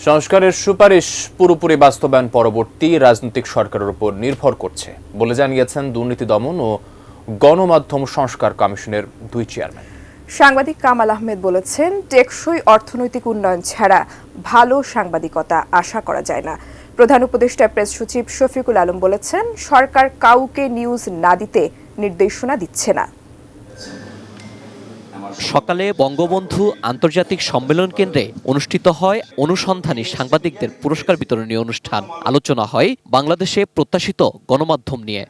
সংস্কারের সুপারিশ পুরোপুরি বাস্তবায়ন পরবর্তী রাজনৈতিক সরকারের উপর নির্ভর করছে বলে জানিয়েছেন দুর্নীতি দমন ও গণমাধ্যম সংস্কার কমিশনের দুই চেয়ারম্যান। সাংবাদিক কামাল আহমেদ বলেছেন, টেকসই অর্থনৈতিক উন্নয়ন ছাড়া ভালো সাংবাদিকতা আশা করা যায় না। প্রধান উপদেষ্টা প্রেস সচিব শফিকুল আলম বলেছেন, সরকার কাউকে নিউজ না দিতে নির্দেশনা দিচ্ছে না। সকালে বঙ্গবন্ধু আন্তর্জাতিক সম্মেলন কেন্দ্রে অনুষ্ঠিত হয় অনুসন্ধানী সাংবাদিকদের পুরস্কার বিতরণী অনুষ্ঠান। আলোচনা হয় বাংলাদেশে প্রত্যাশিত গণমাধ্যম নিয়ে।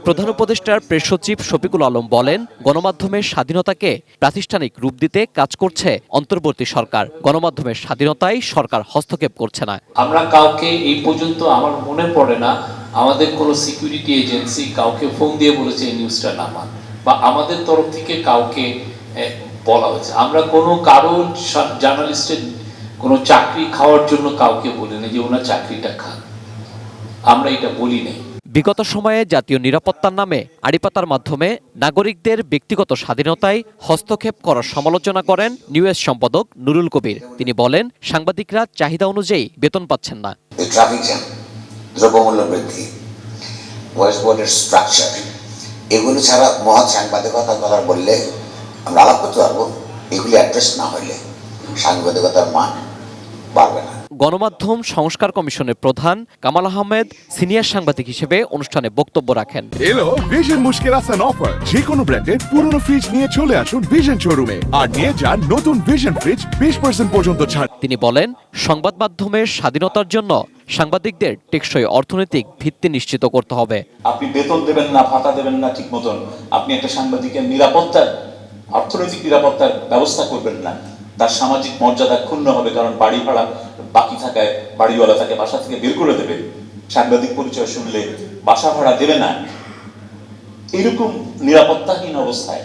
প্রধান উপদেষ্টার প্রেস সচিব শফিকুল আলম বলেন, গণমাধ্যমের স্বাধীনতাকে প্রাতিষ্ঠানিক রূপ দিতে কাজ করছে অন্তর্বর্তী সরকার। গণমাধ্যমের স্বাধীনতায় সরকার হস্তক্ষেপ করছে না। আমরা কাউকে এই পর্যন্ত আমার মনে পড়ে না আমাদের কোনো সিকিউরিটি এজেন্সি কাউকে ফোন দিয়ে বলেছে এই নিউজটা নামান, বা আমাদের তরফ থেকে কাউকে বলা হয়েছে। আমরা কোনো কারো জার্নালিস্টের কোনো চাকরি খাওয়ার জন্য কাউকে বলি না যে ওনার চাকরিটা খান, আমরা এটা বলি নাই। বিগত সময়ে জাতীয় নিরাপত্তার নামে আড়িপাতার মাধ্যমে নাগরিকদের ব্যক্তিগত স্বাধীনতায় হস্তক্ষেপ করার সমালোচনা করেন নিউজ সম্পাদক নুরুল কবির। তিনি বলেন, সাংবাদিকরা চাহিদা অনুযায়ী বেতন পাচ্ছেন না। ট্রাফিক জ্যাম, দ্রব্যমূল্য বৃদ্ধি, ভয়েস বোর্ডের স্ট্রাকচার, এগুলো ছাড়া মহৎ সাংবাদিকতার কথা বললে আমরা আলাপ করতে পারবো। এগুলি অ্যাড্রেস না হলে সাংবাদিকতার মান বাড়বে না। গণমাধ্যম সংস্কার কমিশনের প্রধান কামাল আহমেদ সিনিয়র সাংবাদিক হিসেবে অনুষ্ঠানে বক্তব্য রাখেন। এলো ভিশন মুশকিল আসান অফার। যে কোনো ব্র্যান্ডের পুরনো ফ্রিজ নিয়ে চলে আসুন ভিশন শোরুমে আর নিয়ে যান নতুন ভিশন ফ্রিজ 20% পর্যন্ত ছাড়। তিনি বলেন, সংবাদ মাধ্যমের স্বাধীনতার জন্য সাংবাদিকদের টেকসই অর্থনৈতিক ভিত্তি নিশ্চিত করতে হবে। আপনি বেতন দেবেন না, ভাতা দেবেন না ঠিক মতন, আপনি একটা সাংবাদিকের নিরাপত্তার, অর্থনৈতিক নিরাপত্তার ব্যবস্থা করবেন না, তার সামাজিক মর্যাদা ক্ষুণ্ণ হবে। কারণ বাড়ি ভাড়া বাকি থাকায় বাড়িওয়ালা তাকে বাসা থেকে বের করে দেবে, সাংবাদিক পরিচয় শুনলে বাসা ভাড়া দেবে না। এরকম নিরাপত্তাহীন অবস্থায়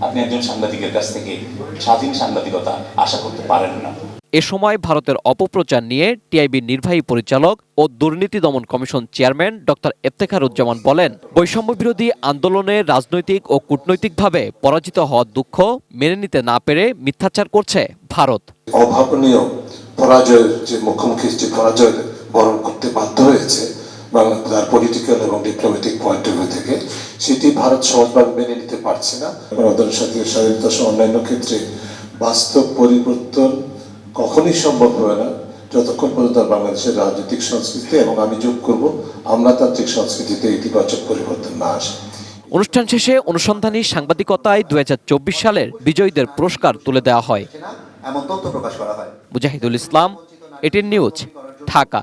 আপনি একজন সাংবাদিকের কাছ থেকে স্বাধীন সাংবাদিকতা আশা করতে পারেন না। এ সময় ভারতের অপপ্রচার নিয়ে টিআইবির নির্বাহী পরিচালক ও দুর্নীতি দমন কমিশন চেয়ারম্যান ডক্টর ইফতেখারুজ্জামান বলেন, বৈষম্য বিরোধী আন্দোলনে রাজনৈতিক ও কূটনৈতিকভাবে পরাজিত হওয়ার দুঃখ মেনে নিতে না পেরে মিথ্যাচার করছে ভারত। অভাবনীয় পরাজয়ের যে মুখোমুখি যে পরাজয় বরণ করতে বাধ্য হয়েছে তার পলিটিক্যাল এবং ডিপ্লোম্যাটিক পয়েন্ট অফ ভিউ থেকে, সেটি ভারত সহজভাবে মেনে নিতে পারছে না। গণতন্ত্রের সাথে স্বাধীনতা সহ অন্যান্য ক্ষেত্রে বাস্তব পরিবর্তন কখনই সম্ভব হবে না যতক্ষণ পর্যন্ত বাংলাদেশের রাজনৈতিক সংস্কৃতি এবং আমি যোগ করব আমলাতান্ত্রিক সংস্কৃতিতে ইতিবাচক পরিবর্তন না আসে। অনুষ্ঠান শেষে অনুসন্ধানী সাংবাদিকতায় 2024 সালের বিজয়ীদের পুরস্কার তুলে দেওয়া হয়। এমন তথ্য প্রকাশ করা হয়। Mujahidul Islam, ATN news, Dhaka.